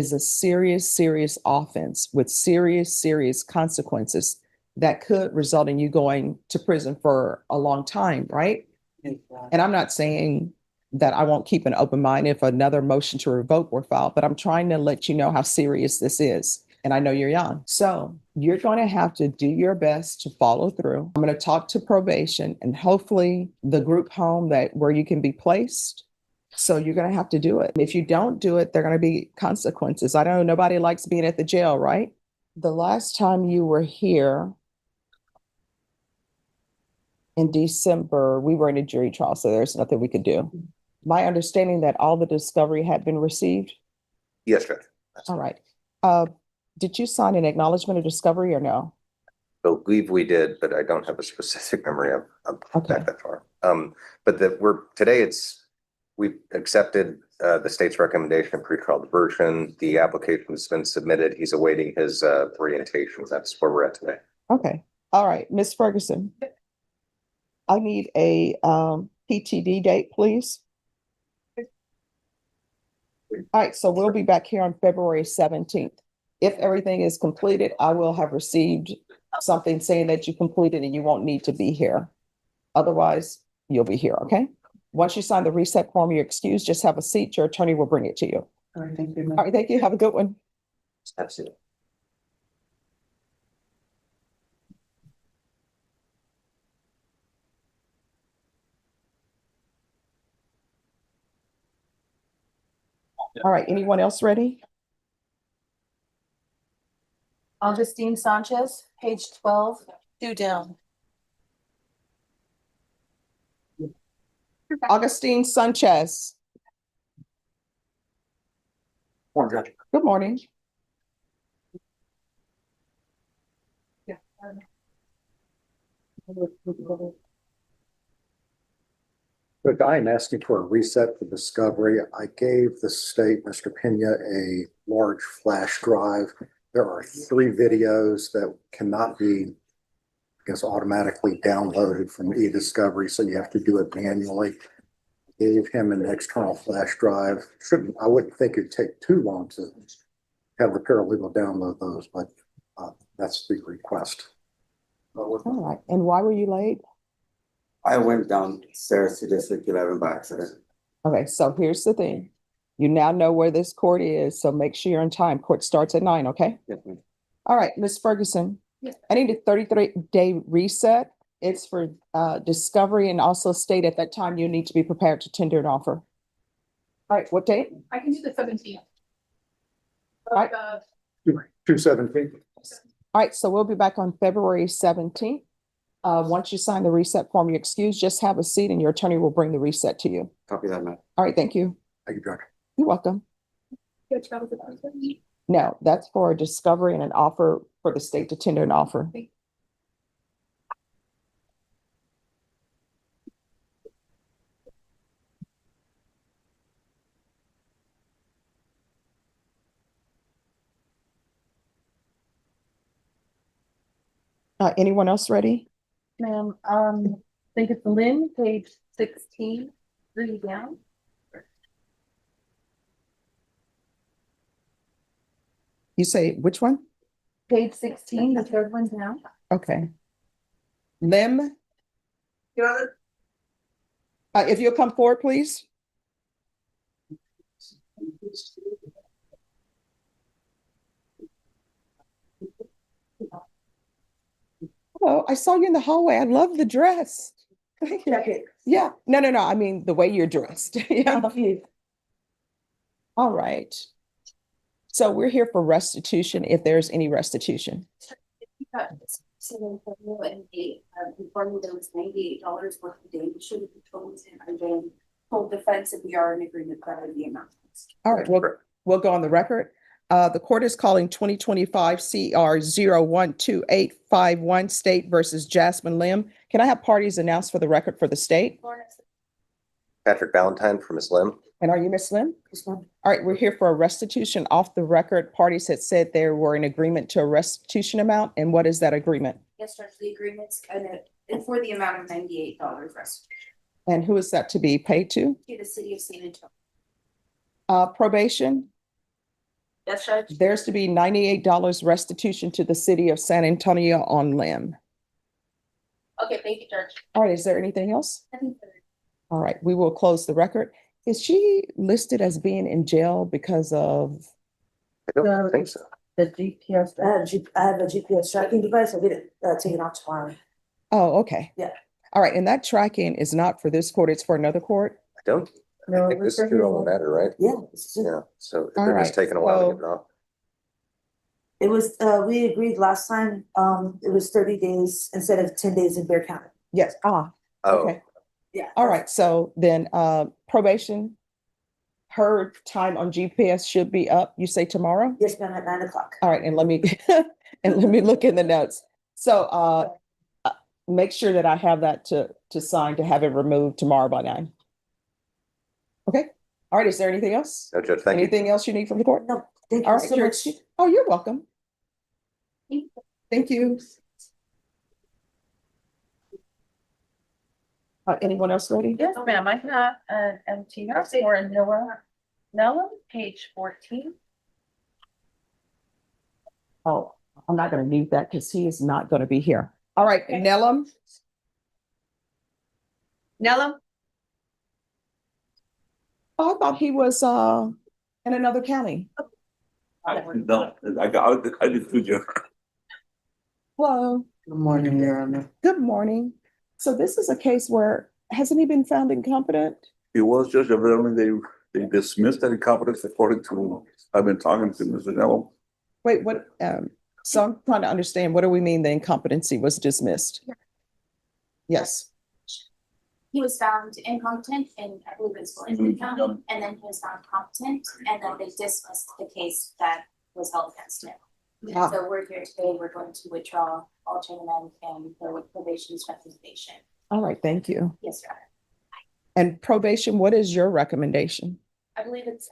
is a serious, serious offense with serious, serious consequences that could result in you going to prison for a long time, right? And I'm not saying that I won't keep an open mind if another motion to revoke were filed, but I'm trying to let you know how serious this is. And I know you're young. So you're going to have to do your best to follow through. I'm going to talk to probation and hopefully the group home that where you can be placed. So you're going to have to do it. If you don't do it, there are going to be consequences. I know nobody likes being at the jail, right? The last time you were here in December, we were in a jury trial, so there's nothing we could do. My understanding that all the discovery had been received? Yes, Judge. All right. Did you sign an acknowledgement of discovery or no? I believe we did, but I don't have a specific memory of Okay. that far. But we've accepted the state's recommendation of pretrial diversion. The application has been submitted. He's awaiting his orientation. That's where we're at today. Okay. All right, Ms. Ferguson. I need a PTD date, please. All right, so we'll be back here on February 17th. If everything is completed, I will have received something saying that you completed and you won't need to be here. Otherwise, you'll be here, okay? Once you sign the reset form, you're excused. Just have a seat. Your attorney will bring it to you. All right, thank you. All right, thank you. Have a good one. Absolutely. All right, anyone else ready? Augustine Sanchez, page 12, 2 down. Augustine Sanchez. Morning, Judge. Good morning. Yeah. The guy asking for a reset for discovery. I gave the state, Mr. Pena, a large flash drive. There are 3 videos that cannot be, I guess, automatically downloaded from e-discovery, so you have to do it manually. Gave him an external flash drive. I wouldn't think it'd take too long to have the paralegal download those, but that's the request. All right, and why were you late? I went downstairs to District 11 by accident. Okay, so here's the thing. You now know where this court is, so make sure you're on time. Court starts at 9, okay? Yes, ma'am. All right, Ms. Ferguson. Yes. I need a 33-day reset. It's for discovery and also state at that time you need to be prepared to tender an offer. All right, what date? I can do the 17th. All right. 217. All right, so we'll be back on February 17th. Once you sign the reset form, you're excused. Just have a seat and your attorney will bring the reset to you. Copy that, ma'am. All right, thank you. Thank you, Judge. You're welcome. Good job with the process. No, that's for a discovery and an offer for the state to tender an offer. Anyone else ready? Ma'am, I think it's Lynn, page 16, 3 down. You say which one? Page 16, the 3rd one down. Okay. Lim, Got it. if you'll come forward, please. Oh, I saw you in the hallway. I love the dress. Yeah, no. I mean, the way you're dressed. Yeah. All right. So we're here for restitution, if there's any restitution. So and informed me there was $98 worth of damage should have been told, and then told defense if we are in agreement that the amount. All right, we'll go on the record. The court is calling 2025 CR 012851 State versus Jasmine Lim. Can I have parties announced for the record for the state? Patrick Valentine for Ms. Lim. And are you Ms. Lim? All right, we're here for a restitution off the record. Parties had said they were in agreement to a restitution amount. And what is that agreement? Yes, Judge, the agreement's and for the amount of $98 restitution. And who is that to be paid to? To the city of San Antonio. Probation? Yes, Judge. There's to be $98 restitution to the city of San Antonio on limb. Okay, thank you, Judge. All right, is there anything else? I think they're- All right, we will close the record. Is she listed as being in jail because of, I don't think so. The GPS. I have a GPS tracking device. I'll get it taken off tomorrow. oh, okay. Yeah. All right, and that tracking is not for this court, it's for another court? I don't, I No, think it was this is for still on him. the matter, right? Yeah, this is it. Yeah, so All they're just right, taking a while to so- get it off. It was, we agreed last time, it was 30 days instead of 10 days in Bear County. Yes, Oh, okay. Yeah. All right, so then probation, her time on GPS should be up, you say tomorrow? Yes, ma'am, at 9 o'clock. All right, and let me, and let me look in the notes. So make sure that I have that to sign to have it removed tomorrow by 9. Okay, all right, is there anything else? no, Judge, thank you. Anything else you need from the court? No, thank All you right, so you're, much. oh, you're welcome. Thank you. Anyone else ready? Yes, ma'am, I have an MTR for Noah, page 14. Oh, I'm not gonna need that because he is not gonna be here. All right, Nellum, Nella? oh, I thought he was in another county. No, I did too, Joe. Hello, Good morning, Your Honor. good morning. So this is a case where, hasn't he been found incompetent? It was just evidently they dismissed that incompetence according to, I've been talking to Mr. Nello. Wait, what, so I'm trying to understand, what do we mean the incompetency was dismissed? Yes, He was found incompetent in, I believe it's Lincoln County, and then he was found competent, and then they dismissed the case that was held against him. Ah. So we're here today, we're going to withdraw all chairman and the probation's recommendation. all right, thank you. Yes, Your Honor. And probation, what is your recommendation? I believe it's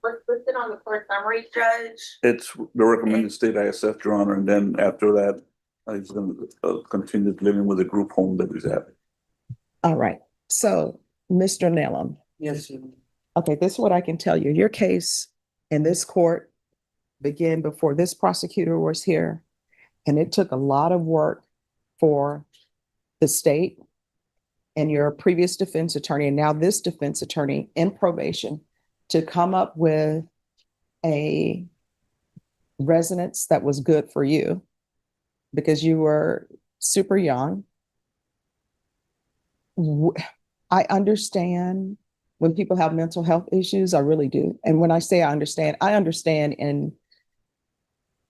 What's listed on the court summary, Judge? It's the recommended state ISF, Your Honor, and then after that, he's gonna continue living with the group home that he's at. All right, so Mr. Nellum, Yes, Your Honor. okay, this is what I can tell you. Your case in this court began before this prosecutor was here. And it took a lot of work for the state and your previous defense attorney, and now this defense attorney in probation, to come up with a resonance that was good for you because you were super young. I understand when people have mental health issues, I really do. And when I say I understand in,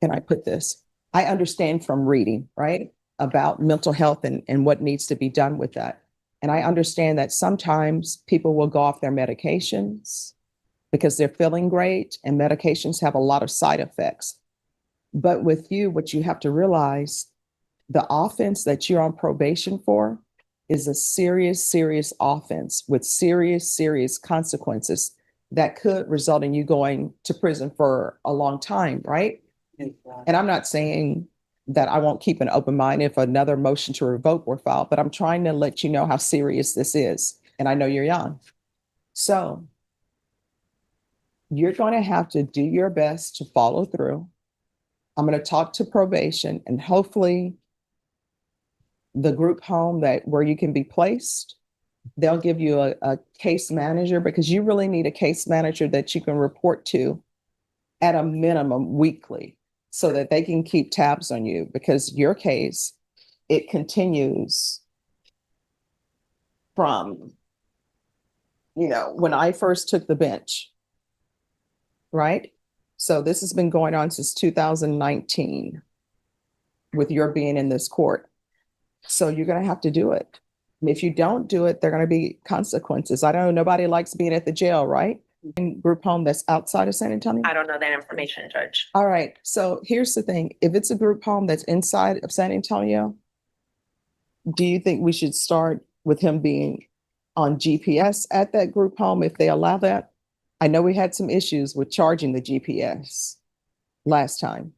can I put this? I understand from reading, right, about mental health and what needs to be done with that. And I understand that sometimes people will go off their medications because they're feeling great, and medications have a lot of side effects. But with you, what you have to realize, the offense that you're on probation for is a serious, serious offense with serious, serious consequences that could result in you going to prison for a long time, right? And I'm not saying that I won't keep an open mind if another motion to revoke were filed, but I'm trying to let you know how serious this is. And I know you're young. So you're going to have to do your best to follow through. I'm going to talk to probation, and hopefully the group home where you can be placed, they'll give you a case manager, because you really need a case manager that you can report to at a minimum weekly, so that they can keep tabs on you, because your case, it continues from, when I first took the bench, right? So this has been going on since 2019 with your being in this court. So you're going to have to do it. And if you don't do it, there are going to be consequences. I don't know, nobody likes being at the jail, right? In group home that's outside of San Antonio? I don't know that information, Judge. All right. So here's the thing. If it's a group home that's inside of San Antonio, do you think we should start with him being on GPS at that group home if they allow that? I know we had some issues with charging the GPS last time.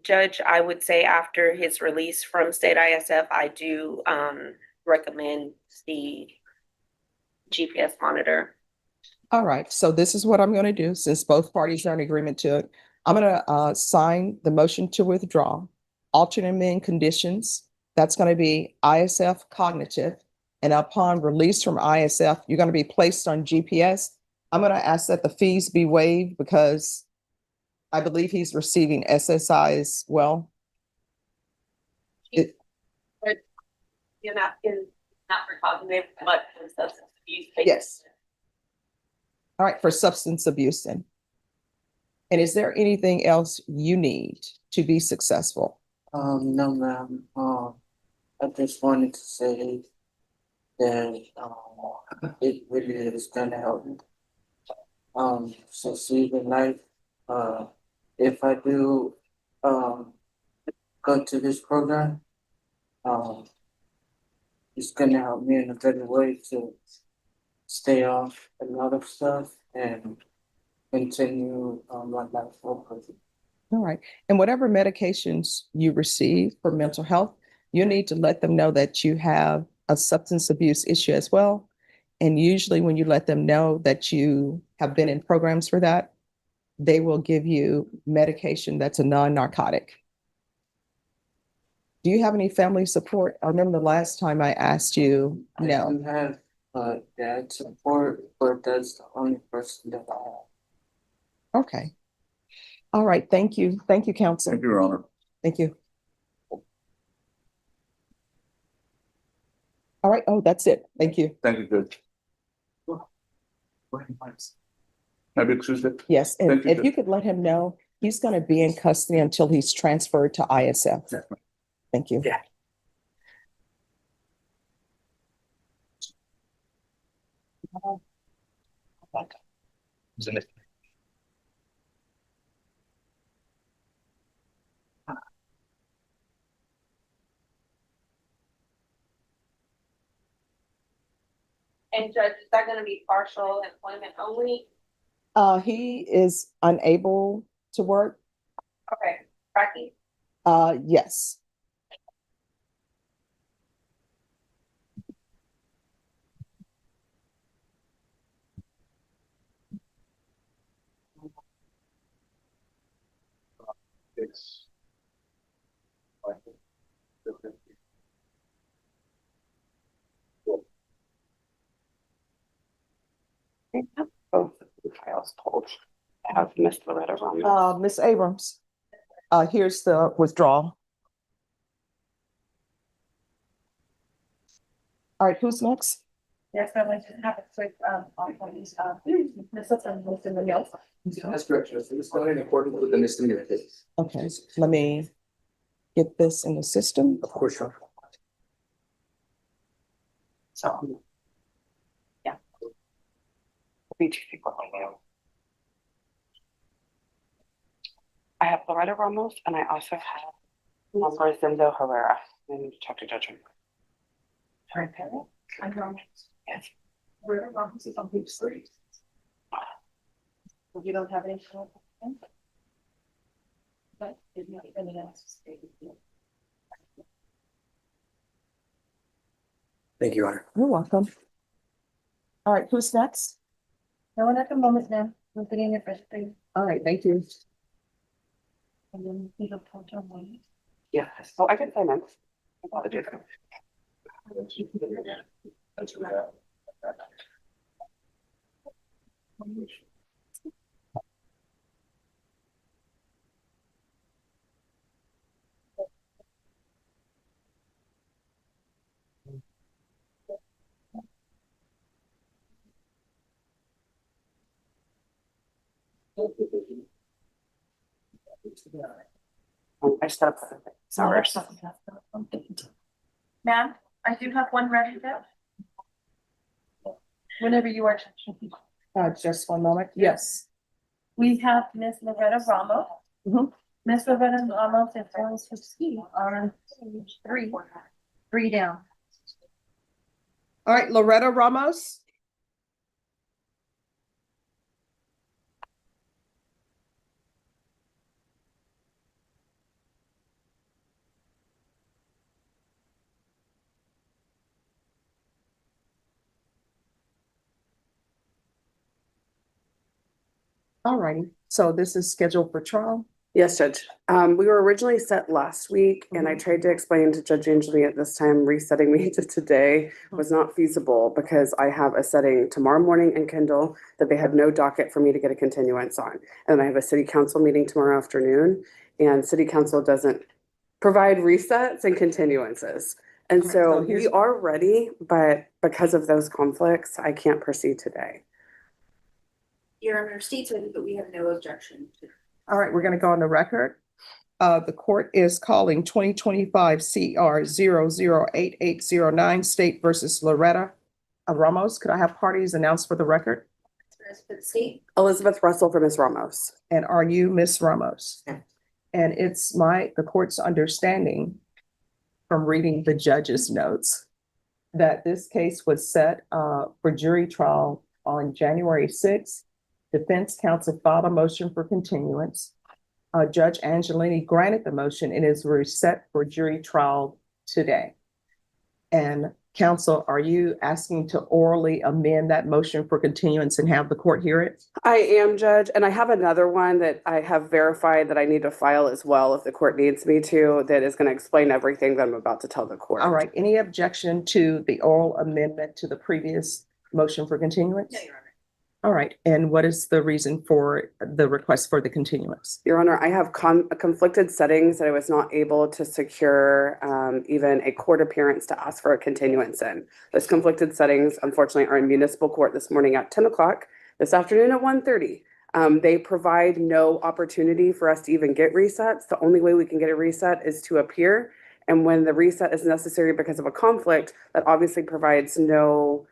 Judge, I would say after his release from state ISF, I do recommend the GPS monitor. All right, so this is what I'm going to do, since both parties are in agreement to it. I'm going to sign the motion to withdraw, alternate amend conditions. That's going to be ISF cognitive. And upon release from ISF, you're going to be placed on GPS. I'm going to ask that the fees be waived because I believe he's receiving SSI as well. You're not for cognitive, but for substance abuse. Yes. All right, for substance abuse then. And is there anything else you need to be successful? No, ma'am, I just wanted to say that, it really is gonna help me. Succeed in life, if I do, go to this program, it's gonna help me in a better way to stay off a lot of stuff and continue, my life forward. All right. And whatever medications you receive for mental health, you need to let them know that you have a substance abuse issue as well. And usually when you let them know that you have been in programs for that, they will give you medication that's a non-narcotic. Do you have any family support? I remember the last time I asked you, I no. do have, dad support, but that's the only person that I have. Okay. All right. Thank you. Thank you, counsel. Thank you, Your Honor. Thank you. All right. Oh, that's it. Thank you. Thank you, Judge. Have you excused it? Yes. And Thank you, if Judge. you could let him know, he's going to be in custody until he's transferred to ISF. Thank you. Yeah. And Judge, is that gonna be partial employment only? He is unable to work. Okay, Rocky? Yes. It's. Both of the files pulled. I have Miss Loretta Ramos. Miss Abrams, here's the withdrawal. All right, who's next? Yes, I'd like to have a quick, on these, this is a most in the notes. That's correct, Judge. It was done in accordance with the misdemeanor case. Okay, let me get this in the system. Of course, Your Honor. So. Yeah. Be two people right now. I have Loretta Ramos and I also have Rosendo Herrera. I need to talk to Judge. Sorry, Perry. I'm wrong. Yes. Where Ramos is on page 3. You don't have any. But if you have any else. Thank you, Your Honor. You're welcome. All right, who's next? No one at the moment now. We're getting your first thing. All right, thank you. And then we don't touch on one. Yeah, so I can sign in. Apologies. I just gotta put it. Sorry. Ma'am, I do have one ready to. Whenever you are. Just one moment. Yes. We have Miss Loretta Ramos. Mhm. Miss Loretta Ramos and Florence Christie are on page 3. 3 down. All right, Loretta Ramos. All righty. So this is scheduled for trial. Yes, Judge. We were originally set last week and I tried to explain to Judge Angelini at this time, resetting me to today was not feasible because I have a setting tomorrow morning in Kendall that they had no docket for me to get a continuance on. And I have a city council meeting tomorrow afternoon and city council doesn't provide resets and continuances. And All right, so so here's- we are ready, but because of those conflicts, I can't proceed today. Your Honor, state's ready, but we have no objection to. All right, we're going to go on the record. The court is calling 2025 CR 008809 State versus Loretta Ramos. Could I have parties announced for the record? For the state, Elizabeth Russell for Ms. Ramos. And are you Miss Ramos? Yeah. And it's the court's understanding from reading the judge's notes that this case was set for jury trial on January 6th. Defense counsel filed a motion for continuance. Judge Angelini granted the motion and is reset for jury trial today. And counsel, are you asking to orally amend that motion for continuance and have the court hear it? I am, Judge, and I have another one that I have verified that I need to file as well if the court needs me to, that is going to explain everything that I'm about to tell the court. All right, any objection to the oral amendment to the previous motion for continuance? no, Your Honor. All right, and what is the reason for the request for the continuance? Your Honor, I have conflicted settings that I was not able to secure even a court appearance to ask for a continuance in. Those conflicted settings, unfortunately, are in municipal court this morning at 10 o'clock, this afternoon at 1:30. They provide no opportunity for us to even get resets. The only way we can get a reset is to appear. And when the reset is necessary because of a conflict, that obviously provides no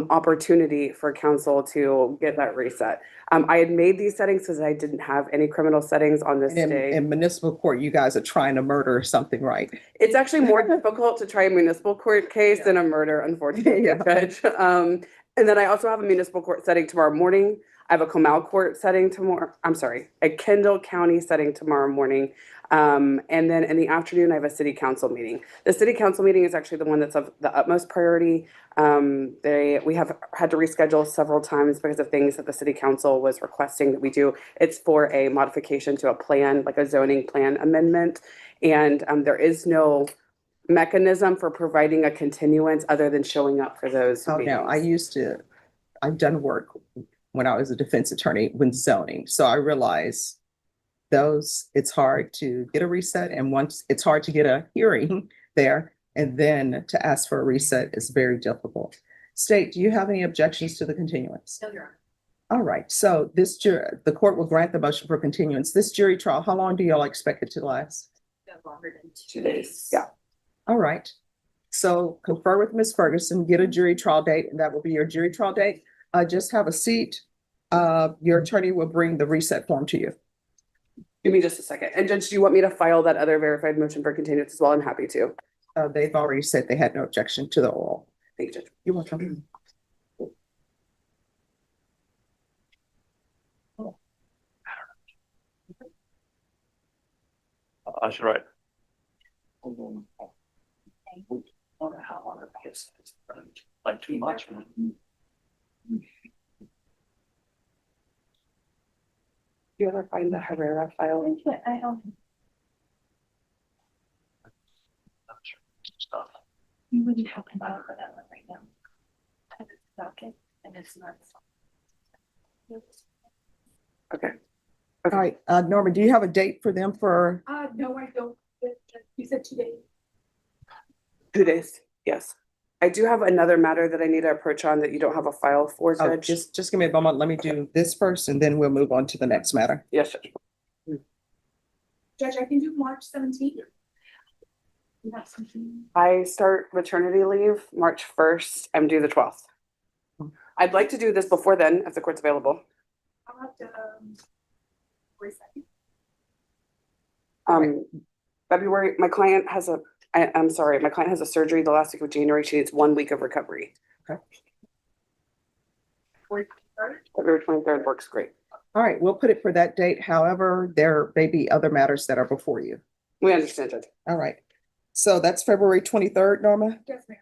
opportunity for counsel to get that reset. I had made these settings because I didn't have any criminal settings on this And day. in municipal court, you guys are trying to murder something, right? It's actually more difficult to try a municipal court case than a murder, unfortunately, Yeah. Judge. And then I also have a municipal court setting tomorrow morning. I have a Comal court setting tomorrow. I'm sorry, a Kendall County setting tomorrow morning. And then in the afternoon, I have a city council meeting. The city council meeting is actually the one that's of the utmost priority. We have had to reschedule several times because of things that the city council was requesting that we do. It's for a modification to a plan, like a zoning plan amendment. And there is no mechanism for providing a continuance other than showing up for those Oh, meetings. now, I've done work when I was a defense attorney with zoning. So I realize it's hard to get a reset, and once it's hard to get a hearing there, and then to ask for a reset is very difficult. State, do you have any objections to the continuance? No, Your Honor. All right, so the court will grant the motion for continuance. This jury trial, how long do y'all expect it to last? No longer than 2 2 days. days. Yeah. All right. So confer with Ms. Ferguson, get a jury trial date, and that will be your jury trial date. Just have a seat. Your attorney will bring the reset form to you. Give me just a second. And Judge, do you want me to file that other verified motion for continuance as well? I'm happy to. They've already said they had no objection to the oral. Thank you, Judge. You're welcome. That's right. Like too much. Do you ever find the Herrera file? I don't. Stuff. You wouldn't have to file for that one right now. It's docket and it's not. Okay. All right, Norma, do you have a date for them for? No, I don't. You said 2 days. 2 days, yes. I do have another matter that I need to approach on that you don't have a file for, Oh, Judge. just give me a moment. Let me do this first, and then we'll move on to the next matter. Yes, Judge. Judge, I can do March 17th. I start maternity leave March 1st. I'm due the 12th. I'd like to do this before then, if the court's available. I'll have to, wait a second. February, my client has a surgery the last week of January. She needs 1 week of recovery. February 23rd works great. All right, we'll put it for that date. However, there may be other matters that are before you. We understand, Judge. All right. So that's February 23rd, Norma? Yes, ma'am.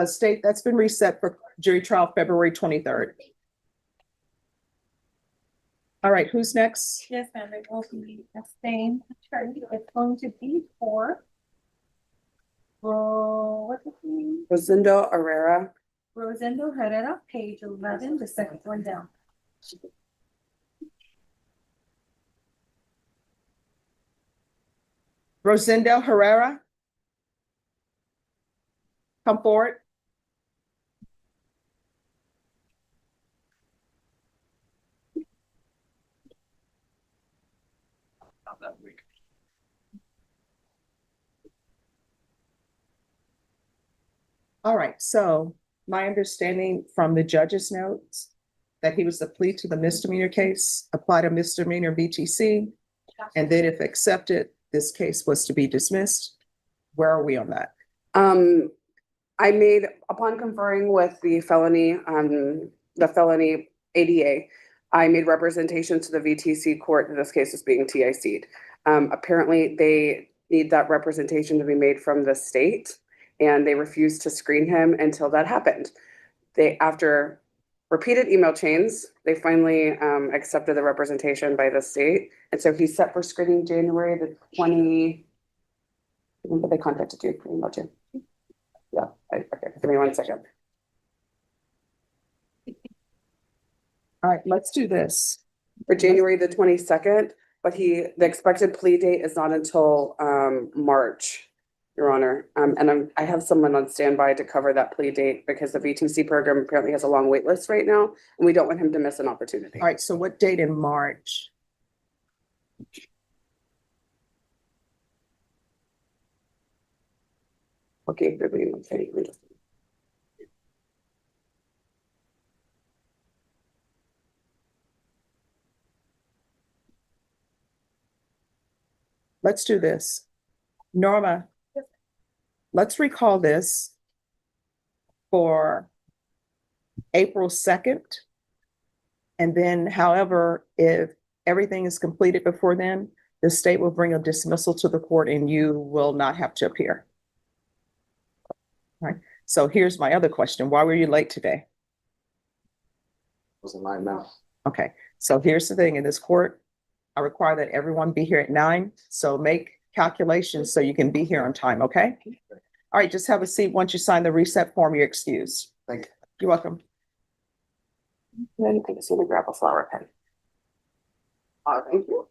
State, that's been reset for jury trial February 23rd. All right, who's next? Yes, ma'am, it will be the same attorney. It's going to be for. Well, what's his name? Rosendo Herrera. Rosendo Herrera, page 11, the second one down. Rosendo Herrera. Come forward. Not that week. All right, so my understanding from the judge's notes that he was the plea to the misdemeanor case, applied a misdemeanor BTC, and then if accepted, this case was to be dismissed. Where are we on that? I made, upon conferring with the felony ADA, I made representation to the VTC court that this case is being TIC'd. Apparently, they need that representation to be made from the state, and they refused to screen him until that happened. After repeated email chains, they finally accepted the representation by the state, and so he's set for screening January the 20. When they contacted you? Emailed you. Yeah, okay, give me 1 second. All right, let's do this. For January the 22nd, but the expected plea date is not until March, Your Honor. And I have someone on standby to cover that plea date because the VTC program apparently has a long wait list right now, and we don't want him to miss an opportunity. All right, so what date in March? Okay, Let's do this. Norma, let's recall this for April 2nd. And then, however, if everything is completed before then, the state will bring a dismissal to the court and you will not have to appear. All right. So here's my other question. Why were you late today? Wasn't my mouth. Okay. So here's the thing in this court. I require that everyone be here at 9. So make calculations so you can be here on time. Okay. All right. Just have a seat. Once you sign the reset form, you're excused. Thank you. You're welcome. Then I just need to grab a flower pen. Thank you.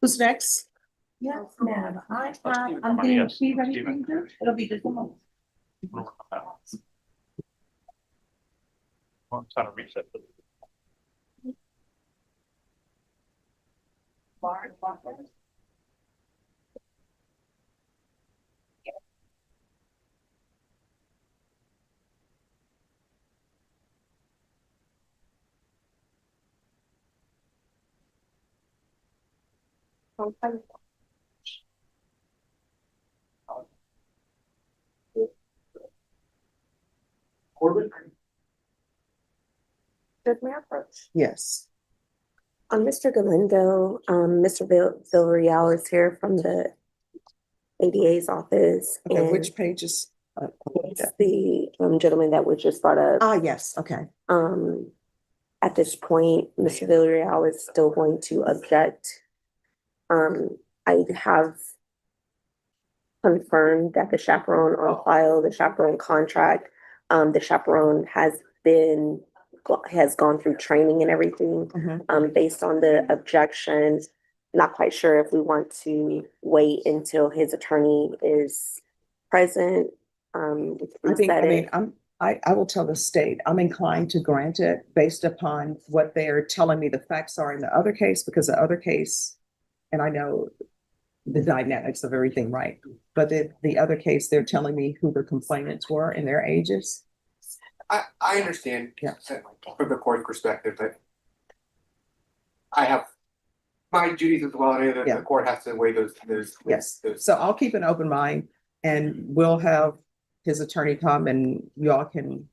Who's next? Yes, ma'am, I'm getting she ready for you. It'll be just a moment. I'm trying to reset. Should my approach? Yes. Mr. Galindo, Mr. Villarreal is here from the ADA's office. Okay. and Which pages? it's the gentleman that was just brought up. Ah, yes. Okay. At this point, Mr. Villarreal is still going to object. I have confirmed that the chaperone on file, the chaperone contract, the chaperone has gone through training and everything. Based on the objections, not quite sure if we want to wait until his attorney is present. I will tell the state, I'm inclined to grant it based upon what they're telling me the facts are in the other case, because the other case, and I know the dynamics of everything, right? But the other case, they're telling me who the complainants were and their ages. I understand. Yeah. From the court perspective, but I have my duties as well, and Yeah. the court has to weigh those. Yes. So I'll keep an open mind and we'll have his attorney come and y'all can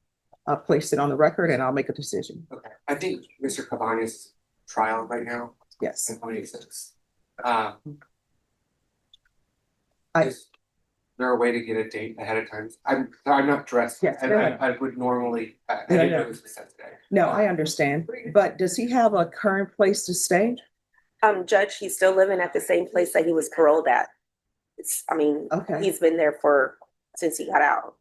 place it on the record and I'll make a decision. Okay, I think Mr. Cabanas' trial right now Yes. in 26. I- Is there a way to get a date ahead of time? I'm not dressed. Yes, And go ahead. I would normally, I No, didn't no. know this was set today. No, I understand. But does he have a current place to stay? Judge, he's still living at the same place that he was paroled at. Okay. He's been there since he got out.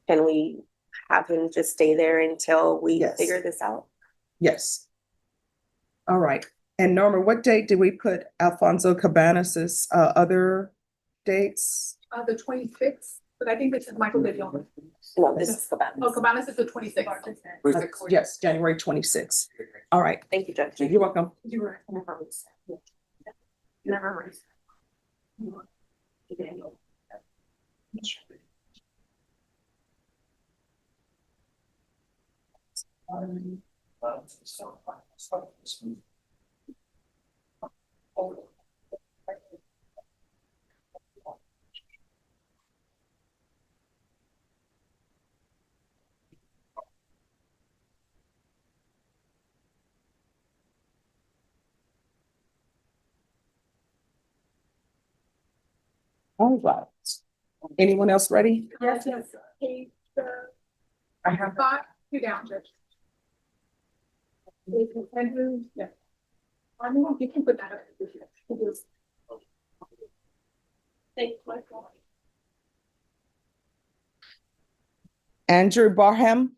Can we have him just stay there until we Yes. figure this out? Yes. All right. And Norma, what date did we put Alfonso Cabanas's other dates? The 26th, but I think this is Michael De Leon. No, this is about. Oh, Cabanas is the 26th. Was it? Yes, January 26th. All right. Thank you, Judge. You're welcome. You were. Never All right. Anyone else ready? Yes, yes. Page, I have. 5, 2 down, Judge. Andrew, yeah. I mean, you can put that up. Thank you. Andrew Barham.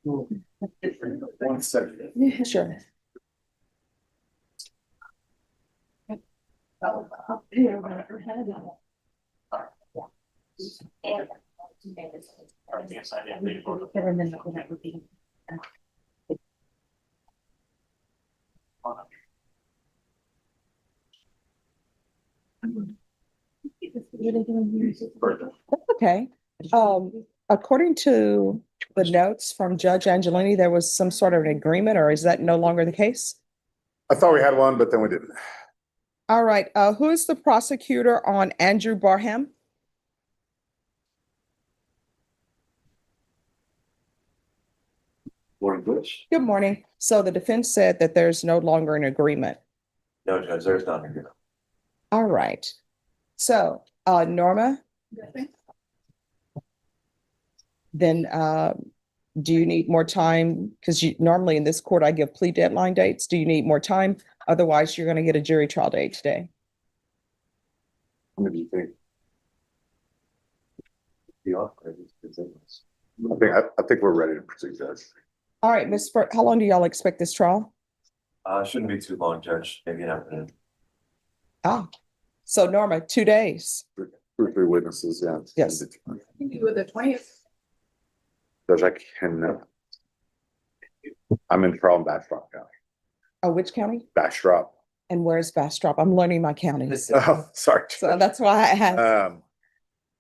One second. Sure. Okay. According to the notes from Judge Angelini, there was some sort of an agreement, or is that no longer the case? I thought we had one, but then we didn't. All right. Who is the prosecutor on Andrew Barham? Morning, Bush. Good morning. So the defense said that there's no longer an agreement. No, Judge, there's not an agreement. All right. So, Norma, then do you need more time? Because normally in this court, I give plea deadline dates. Do you need more time? Otherwise, you're going to get a jury trial date today. What do you think? I think we're ready to proceed, Judge. All right, Ms. Furt, how long do y'all expect this trial? Shouldn't be too long, Judge. Maybe an afternoon. So Norma, 2 days. 2 or 3 witnesses, yeah. Yes. You were the 20th. Judge, I can. I'm in trial in Bastrop County. Oh, which county? Bastrop. And where's Bastrop? I'm learning my counties. Oh, sorry. So that's why I asked.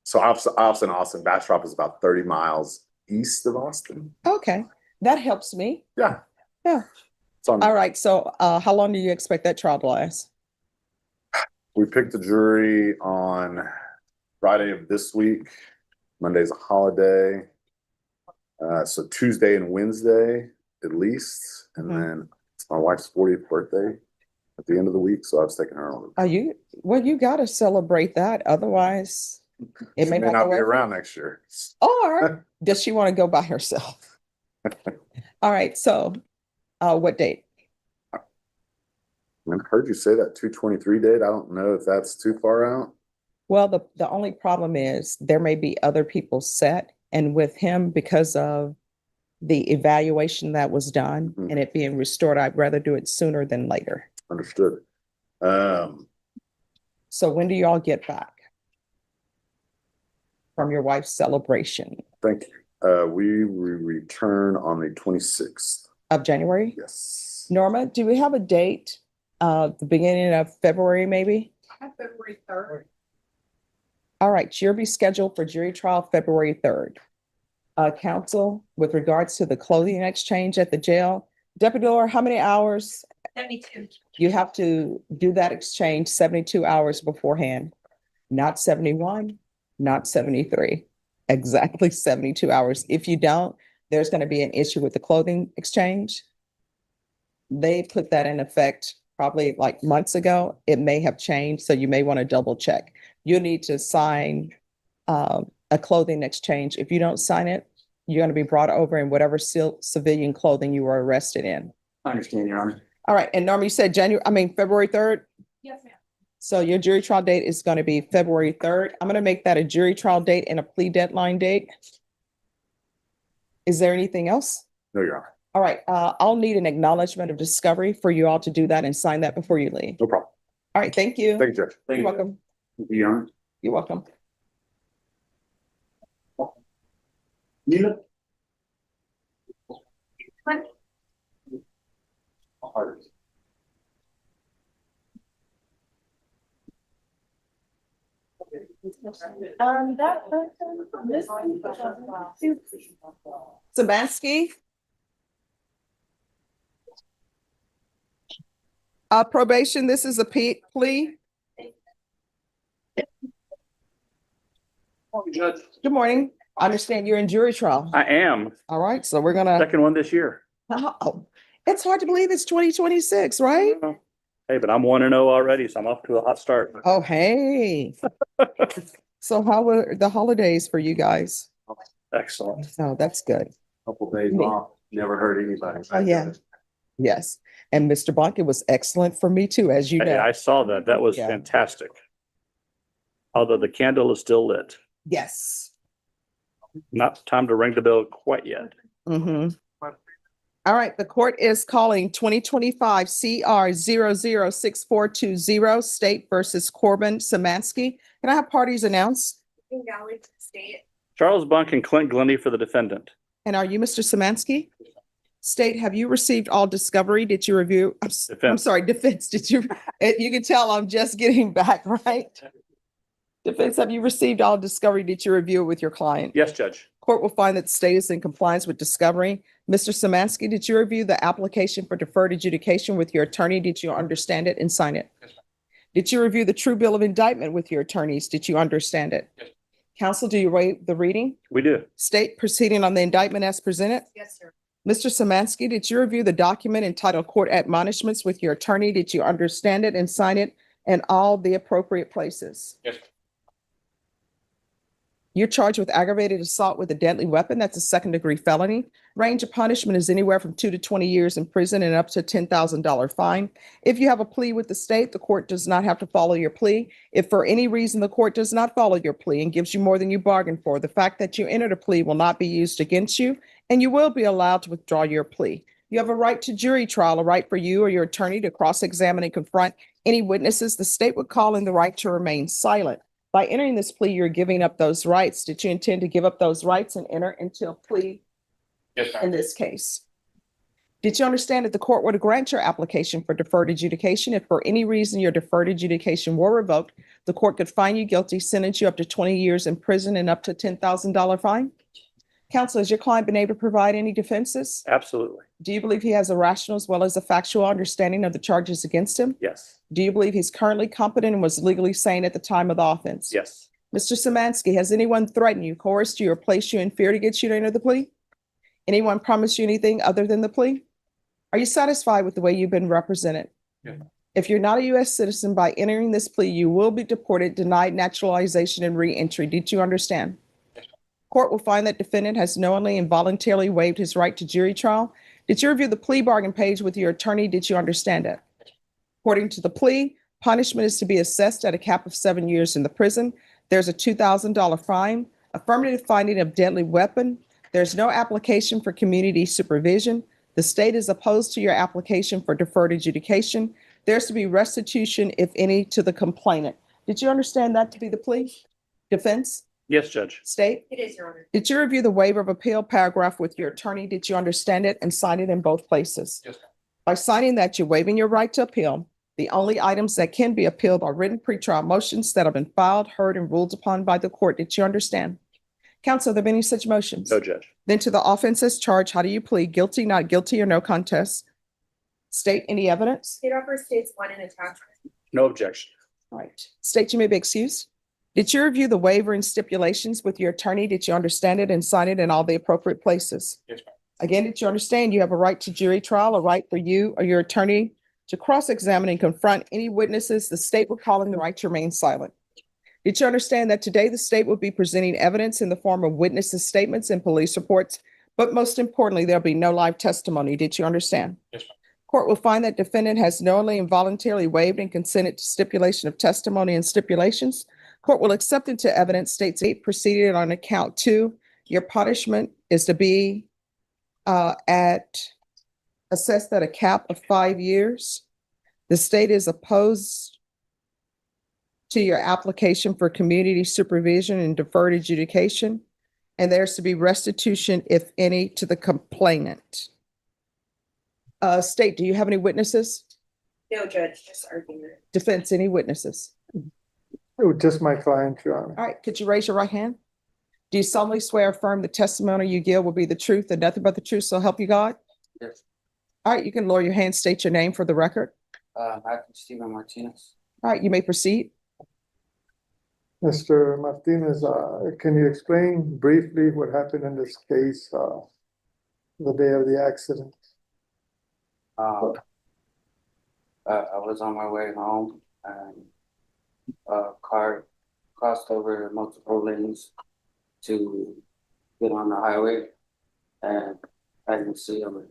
So Austin. Bastrop is about 30 miles east of Austin. Okay, that helps me. Yeah. Yeah. All right. So how long do you expect that trial to last? We picked the jury on Friday of this week. Monday's a holiday. So Tuesday and Wednesday at least. And then it's my wife's 40th birthday at the end of the week. So I was taking her on. Well, you got to celebrate that. Otherwise, it She may may not not go be over. around next year. Or does she want to go by herself? All right. So what date? I heard you say that 2/23 date. I don't know if that's too far out. Well, the only problem is there may be other people set, and with him, because of the evaluation that was done and it being restored, I'd rather do it sooner than later. Understood. So when do y'all get back from your wife's celebration Thank you. We return on the 26th. of January? Yes. Norma, do we have a date? The beginning of February, maybe? February 3rd. All right, you'll be scheduled for jury trial February 3rd. Counsel, with regards to the clothing exchange at the jail, Deputy Laura, how many hours 72. You have to do that exchange 72 hours beforehand, not 71, not 73, exactly 72 hours. If you don't, there's going to be an issue with the clothing exchange. They put that in effect probably like months ago. It may have changed, so you may want to double check. You need to sign a clothing exchange. If you don't sign it, you're going to be brought over in whatever civilian clothing you were arrested in. I understand, Your Honor. All right, and Norma, you said February 3rd? Yes, ma'am. So your jury trial date is going to be February 3rd. I'm going to make that a jury trial date and a plea deadline date. Is there anything else? No, Your Honor. All right, I'll need an acknowledgement of discovery for you all to do that and sign that before you leave. No problem. All right, thank you. Thank you, Judge. You're welcome. Your Honor. You're welcome. Nina? That person, Sabansky? Probation, this is a plea. Judge, Good morning. I understand you're in jury trial. I am. All right, so we're gonna, Second one this year. oh, it's hard to believe it's 2026, right? Hey, but I'm 1-0 already, so I'm off to a hot start. Oh, hey. So how were the holidays for you guys? Excellent. Oh, that's good. Couple days Me. off, never hurt anybody. Oh, yeah. Yes. And Mr. Blanket was excellent for me too, as you Hey, know. I saw that. That was Yeah. fantastic. Although the candle is still lit. Yes. Not time to ring the bell quite yet. Mm-hmm. All right, the court is calling 2025 CR 006420 State versus Corbin Samansky. Can I have parties announced? Valley State. Charles Bunk and Clint Glennie for the defendant. And are you Mr. Samansky? State, have you received all discovery? Did you review? I'm Defense. sorry, defense. Did you? You can tell I'm just getting back, right? Defense, have you received all discovery? Did you review it with your client? Yes, Judge. Court will find that the state is in compliance with discovery. Mr. Samansky, did you review the application for deferred adjudication with your attorney? Did you understand it and sign it? Yes, ma'am. Did you review the true bill of indictment with your attorneys? Did you understand it? Yes. Counsel, do you waive the reading? We do. State proceeding on the indictment as presented? Yes, sir. Mr. Samansky, did you review the document entitled Court Admonishments with your attorney? Did you understand it and sign it in all the appropriate places? Yes. You're charged with aggravated assault with a deadly weapon. That's a second-degree felony. Range of punishment is anywhere from 2 to 20 years in prison and up to a $10,000 fine. If you have a plea with the state, the court does not have to follow your plea. If for any reason the court does not follow your plea and gives you more than you bargained for, the fact that you entered a plea will not be used against you, and you will be allowed to withdraw your plea. You have a right to jury trial, a right for you or your attorney to cross-examine and confront any witnesses the state would call in, the right to remain silent. By entering this plea, you're giving up those rights. Did you intend to give up those rights and enter into a plea Yes, in ma'am. this case? Did you understand that the court were to grant your application for deferred adjudication? If for any reason your deferred adjudication were revoked, the court could find you guilty, sentence you up to 20 years in prison and up to $10,000 fine? Counsel, has your client been able to provide any defenses? Absolutely. Do you believe he has a rational as well as a factual understanding of the charges against him? Yes. Do you believe he's currently competent and was legally sane at the time of the offense? Yes. Mr. Samansky, has anyone threatened you, coerced you, or placed you in fear to get you to enter the plea? Anyone promised you anything other than the plea? Are you satisfied with the way you've been represented? Yes. If you're not a U.S. citizen, by entering this plea, you will be deported, denied naturalization, and re-entry. Did you understand? Yes. Court will find that defendant has knowingly and voluntarily waived his right to jury trial. Did you review the plea bargain page with your attorney? Did you understand it? According to the plea, punishment is to be assessed at a cap of 7 years in the prison. There's a $2,000 fine, affirmative finding of deadly weapon. There's no application for community supervision. The state is opposed to your application for deferred adjudication. There's to be restitution, if any, to the complainant. Did you understand that to be the plea? Defense? Yes, Judge. State? It is, Your Honor. Did you review the waiver of appeal paragraph with your attorney? Did you understand it and sign it in both places? Yes, ma'am. By signing that, you're waiving your right to appeal. The only items that can be appealed are written pretrial motions that have been filed, heard, and ruled upon by the court. Did you understand? Counsel, have there been any such motions? No, Judge. Then to the offenses charged, how do you plead? Guilty, not guilty, or no contest? State, any evidence? State offer states one in attachment. No objection. All right. State, you may be excused. Did you review the waiver and stipulations with your attorney? Did you understand it and sign it in all the appropriate places? Yes, ma'am. Again, did you understand you have a right to jury trial, a right for you or your attorney to cross-examine and confront any witnesses the state would call in the right to remain silent? Did you understand that today the state will be presenting evidence in the form of witnesses' statements and police reports, but most importantly, there'll be no live testimony? Did you understand? Yes, ma'am. Court will find that defendant has knowingly and voluntarily waived and consented to stipulation of testimony and stipulations. Court will accept into evidence states 8 proceeded on account 2. Your punishment is to be assessed at a cap of 5 years. The state is opposed to your application for community supervision and deferred adjudication, and there's to be restitution, if any, to the complainant. State, do you have any witnesses? No, Judge, just argument. Defense, any witnesses? Oh, just my client, Your Honor. All right, could you raise your right hand? Do you solemnly swear or affirm the testimony you give will be the truth and nothing but the truth, so help you God? Yes. All right, you can lower your hand, state your name for the record. Matthew Steven Martinez. All right, you may proceed. Mr. Martinez, can you explain briefly what happened in this case, the day of the accident? I was on my way home and a car crossed over multiple lanes to get on the highway, and I didn't see him.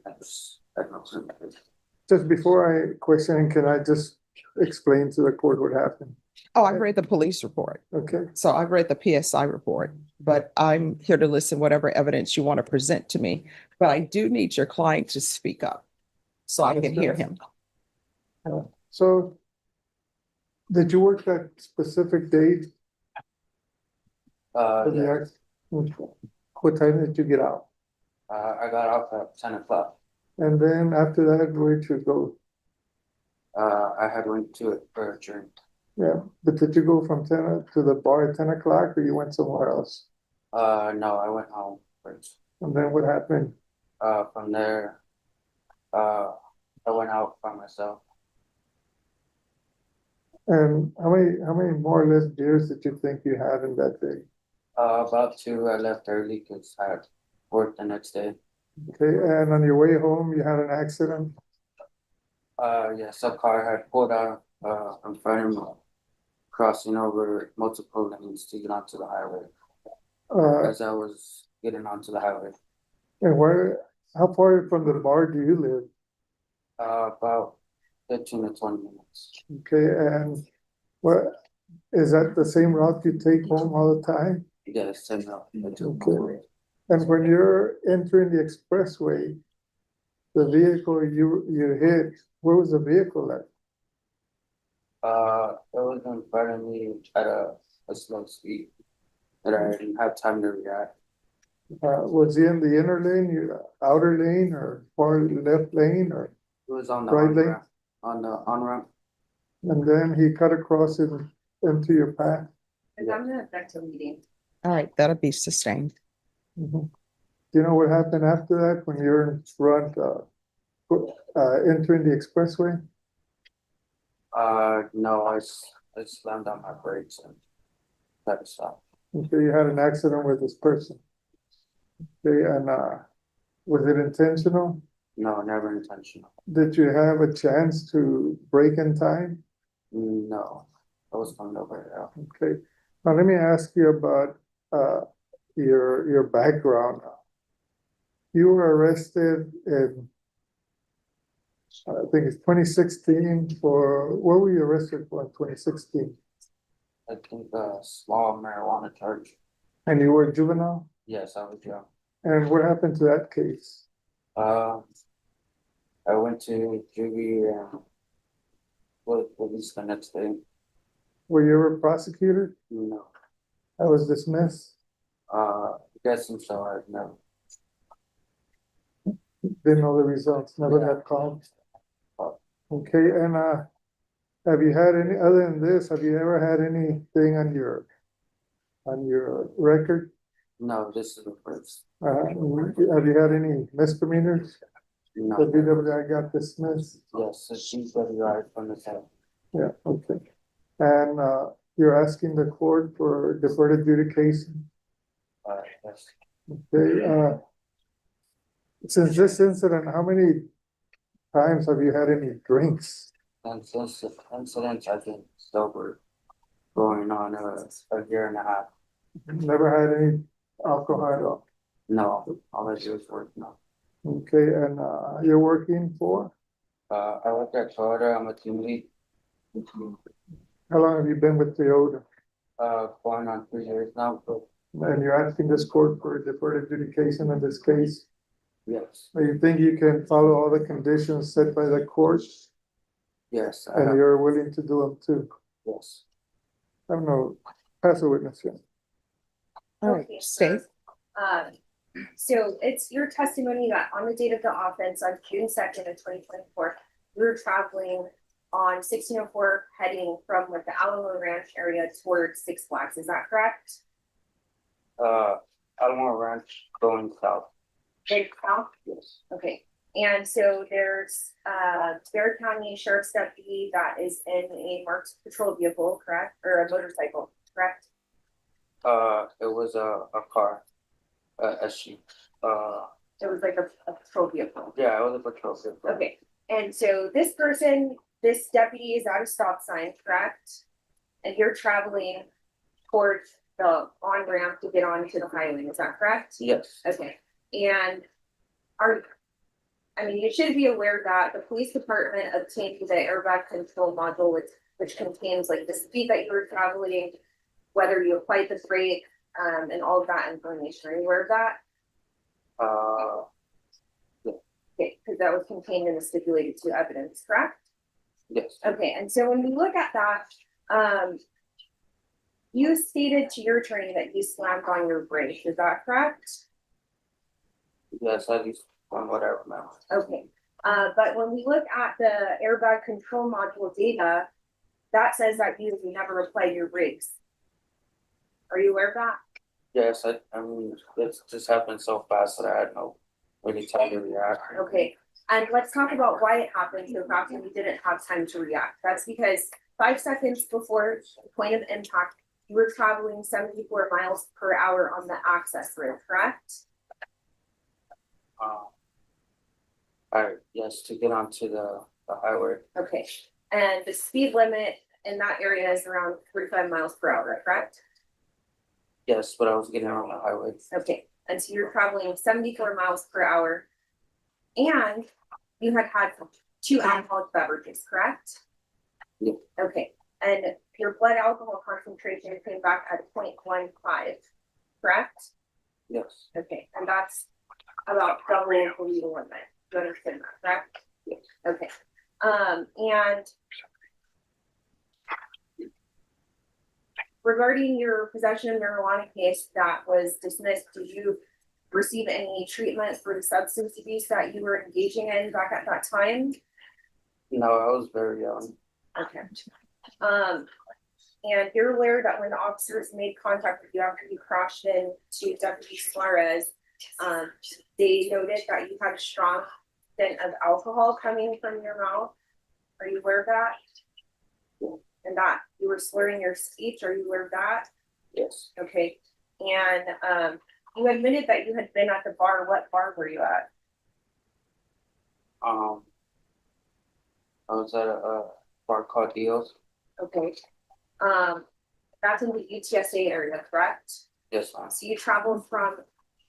Just before I question, can I just explain to the court what happened? Oh, I read the police report. Okay. So I read the PSI report, but I'm here to listen whatever evidence you want to present to me. But I do need your client to speak up so I can hear him. So did you work that specific date? For the Yeah. accident? What time did you get out? I got off at 10 o'clock. And then after that, where'd you go? I had went to it for a drink. Yeah, but did you go from 10 to the bar at 10 o'clock or you went somewhere else? No, I went home first. And then what happened? From there, I went out by myself. And how many more or less beers did you think you had in that day? About 2, I left early because I had work the next day. Okay, and on your way home, you had an accident? Yes, a car had pulled out in front of me, crossing over multiple lanes to get onto the highway. As I was getting onto the highway. And how far from the bar do you live? About 15 to 20 minutes. Okay, and what, is that the same route you take home all the time? Yes, same route. Okay. And when you're entering the expressway, the vehicle you hit, where was the vehicle at? It was in front of me at a slow speed that I didn't have time to react. Was he in the inner lane, your outer lane, or far left lane, or? It was on the right on-ramp. lane? On the on-ramp. And then he cut across it into your path? And I'm gonna back to meeting. All right, that'll be sustained. Do you know what happened after that when you're in front, entering the expressway? No, I slammed on my brakes and tried to stop. Okay, you had an accident with this person. Okay, and was it intentional? No, never intentional. Did you have a chance to brake in time? No, I was coming over here. Okay, now let me ask you about your background. You were arrested in, I think it's 2016 for, what were you arrested for in 2016? I think a small marijuana charge. And you were a juvenile? Yes, I was young. And what happened to that case? I went to juvie and was released the next day. Were you ever prosecuted? No. I was dismissed? Guessing so, I've never. Didn't know the results, never got called. Okay, and have you had any, other than this, have you ever had anything on your record? No, this is the first. Have you had any misdemeanors? The No, DWI got dismissed? yes, so she's right from the side. Yeah, okay. And, you're asking the court for deferred adjudication? Yes. Okay, since this incident, how many times have you had any drinks? And since the incident, I've been sober going on a year and a half. Never had any alcohol at all? No, all I do is work now. Okay, and, you're working for? I work at Toyota, I'm a team lead. How long have you been with Toyota? Going on 3 years now, but And you're asking this court for deferred adjudication in this case? yes, Do you think you can follow all the conditions set by the court? yes, And you're willing to do them too? yes. I don't know, pass a witness here. All right, Okay, Steve. So it's your testimony that on the date of the offense on June 2nd of 2024, you were traveling on 1604 heading from like the Alamo Ranch area towards Six Flags. Is that correct? Alamo Ranch going south. Right south? Yes. Okay. And so there's Bear County Sheriff's deputy that is in a marked patrol vehicle, correct? Or a motorcycle, correct? It was a car, a Jeep. It was like a patrol vehicle. Yeah, it was a patrol vehicle. Okay. And so this person, this deputy is at a stop sign, correct? And you're traveling towards the on-ramp to get onto the highway, is that correct? Yes. Okay. And you should be aware that the police department obtained the airbag control module, which contains like the speed that you were traveling, whether you applied the brake, and all of that information. Are you aware of that? Yeah. Okay, because that was contained in the stipulated to evidence, correct? Yes. Okay, and so when we look at that, you stated to your attorney that you slammed on your brake, is that correct? Yes, at least on what I remember. Okay, but when we look at the airbag control module data, that says that you never applied your brakes. Are you aware of that? Yes, I mean, it just happened so fast that I had no really time to react. Okay, and let's talk about why it happened so fast and we didn't have time to react. That's because 5 seconds before the point of impact, you were traveling 74 miles per hour on the access road, correct? Yes, to get onto the highway. Okay, and the speed limit in that area is around 45 miles per hour, correct? Yes, but I was getting on the highway. Okay, and so you're traveling 74 miles per hour. And you had 2 alcoholic beverages, correct? Yeah. Okay, and your blood alcohol concentration came back at 0.15, correct? Yes. Okay, and that's about doubling the legal limit. Do you understand that, correct? Yes. Okay, and regarding your possession of marijuana case that was dismissed, did you receive any treatment for the substance abuse that you were engaging in back at that time? No, I was very young. Okay. And you're aware that when the officers made contact with you after you crashed into Deputy Suarez, they noted that you had a strong scent of alcohol coming from your mouth. Are you aware of that? And that you were slurring your speech, are you aware of that? Yes. Okay, and you admitted that you had been at the bar. What bar were you at? I was at a bar called Dio's. Okay, that's in the UTSA area, correct? Yes, ma'am. So you traveled from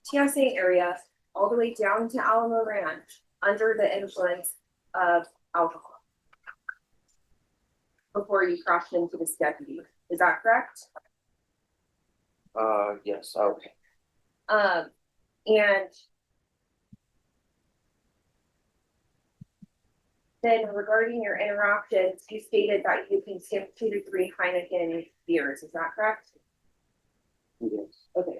TSA area all the way down to Alamo Ranch under the influence of alcohol before you crashed into this deputy. Is that correct? Yes. Okay. And then regarding your interactions, you stated that you consumed 2 to 3 Heineken beers. Is that correct? Yes. Okay.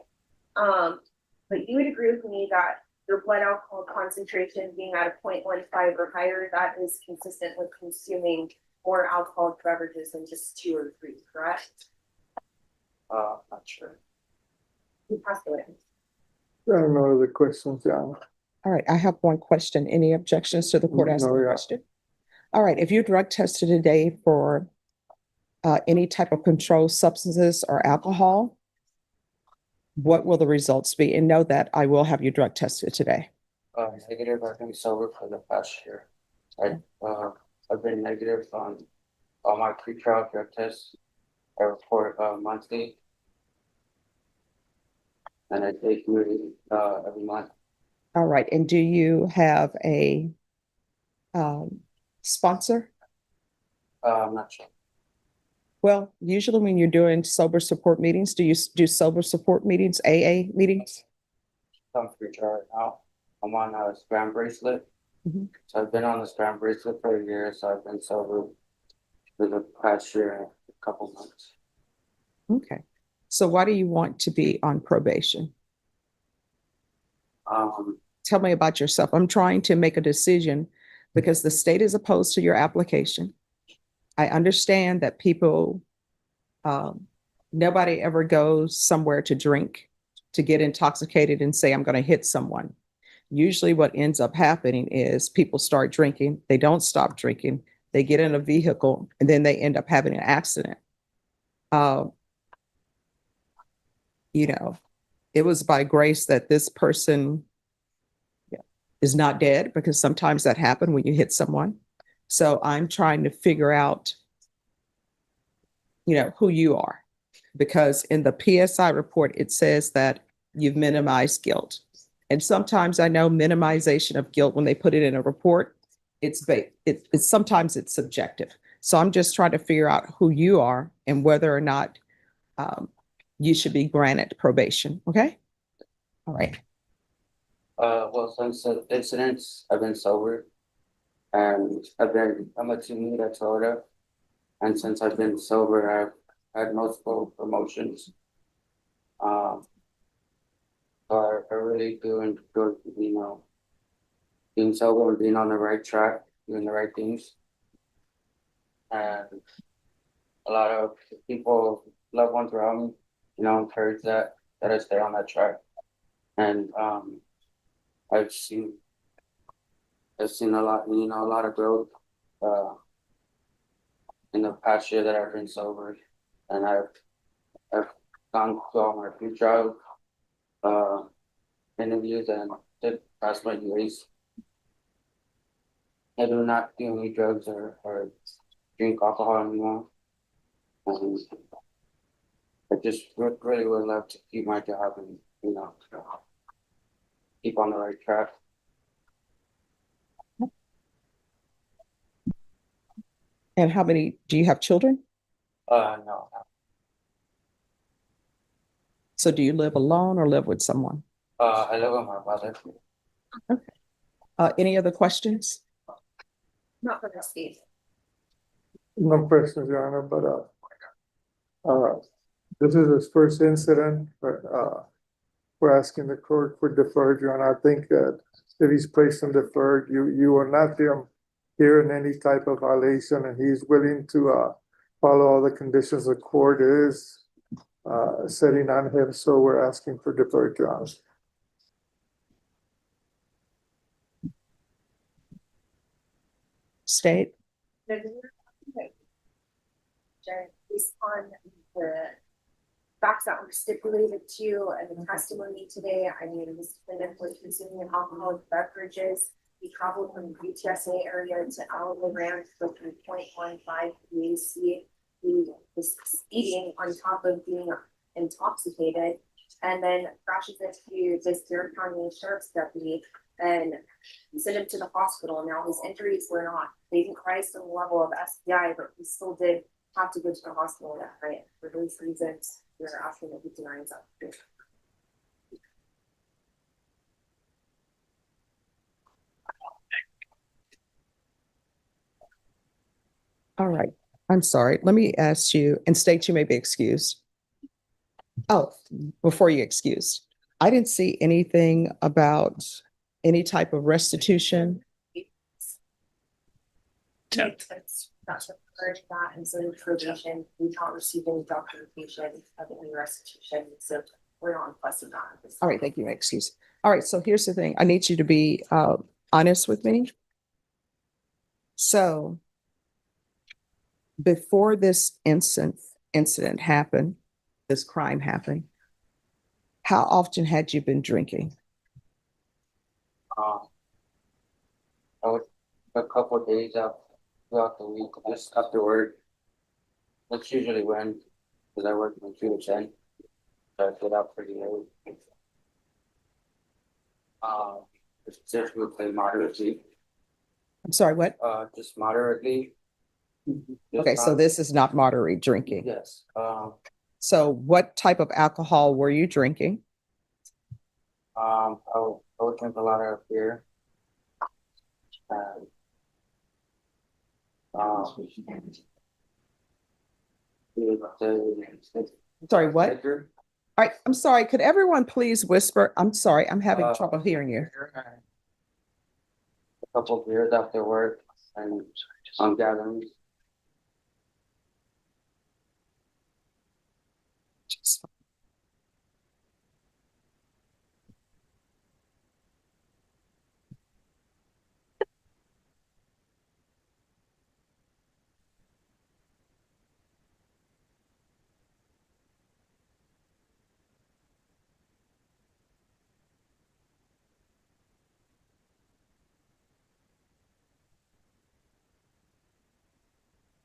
But you would agree with me that your blood alcohol concentration being at a 0.15 or higher, that is consistent with consuming more alcoholic beverages than just 2 or 3, correct? Not sure. You passed away. I don't know the questions, John. All right, I have one question. Any objections to the court asking No, a yeah. question? All right, if you drug tested today for any type of controlled substances or alcohol, what will the results be? And know that I will have you drug tested today. Negative, I've been sober for the past year. I've been negative on all my pre-trial drug tests. I report monthly. And I take urine every month. All right, and do you have a sponsor? I'm not sure. Well, usually when you're doing sober support meetings, do you do sober support meetings, AA meetings? I'm pre-trial right now. I'm on a spam bracelet. Mhm. So I've been on the spam bracelet for a year, so I've been sober for the past year and a couple months. Okay. So why do you want to be on probation? Tell me about yourself. I'm trying to make a decision because the state is opposed to your application. I understand that people, nobody ever goes somewhere to drink, to get intoxicated and say, I'm going to hit someone. Usually what ends up happening is people start drinking, they don't stop drinking, they get in a vehicle, and then they end up having an accident. You know, it was by grace that this person is not dead, because sometimes that happens when you hit someone. So I'm trying to figure out, who you are, because in the PSI report, it says that you've minimized guilt. And sometimes I know minimization of guilt, when they put it in a report, it's sometimes it's subjective. So I'm just trying to figure out who you are and whether or not you should be granted probation. Okay. All right. Well, since the incidents, I've been sober, and I'm a team lead at Toyota, and since I've been sober, I've had multiple promotions. So I really do enjoy, being sober and being on the right track, doing the right things. And a lot of people, loved ones around me, encourage that I stay on that track. And I've seen a lot, a lot of growth in the past year that I've been sober, and I've gone through all my pre-trial interviews and did pass my UAs. I do not do any drugs or drink alcohol anymore. And I just really would love to keep my job and keep on the right track. And do you have children? No. So do you live alone or live with someone? I live with my brother. Okay. Any other questions? Not for this case. No questions, Your Honor, but this is his first incident, but we're asking the court for deferred, Your Honor. I think that if he's placed on deferred, you will not hear in any type of violation, and he's willing to follow all the conditions the court is setting on him. So we're asking for deferred, Your Honor. State. Based on the facts that were stipulated to and the testimony today, I mean, this defendant was consuming alcoholic beverages. He traveled from the UTSA area to Alamo Ranch with 0.15 BAC. He was speeding on top of being intoxicated, and then crashes into this Tarrant County Sheriff's deputy and sent him to the hospital. Now his injuries were not, they didn't rise to the level of SPI, but he still did have to go to the hospital that night. For those reasons, we're asking that he denies that. All right. I'm sorry. Let me ask you, and state you may be excused. Oh, before you excuse, I didn't see anything about any type of restitution. That's to encourage that, and so probation, we can't receive any documentation of any restitution. So we're on plus or not. All right, thank you, excuse. All right, so here's the thing. I need you to be honest with me. So before this incident happened, this crime happened, how often had you been drinking? I would a couple of days out throughout the week, just after work. That's usually when, because I work from 2 to 10, so I get out pretty late. Just would play moderately. I'm sorry, what? Just moderately. Okay, so this is not moderate drinking. Yes. So what type of alcohol were you drinking? I would drink a lot of beer. Sorry, what? All right, I'm sorry. Could everyone please whisper? I'm sorry, I'm having trouble hearing you. A couple of beers after work and on gatherings.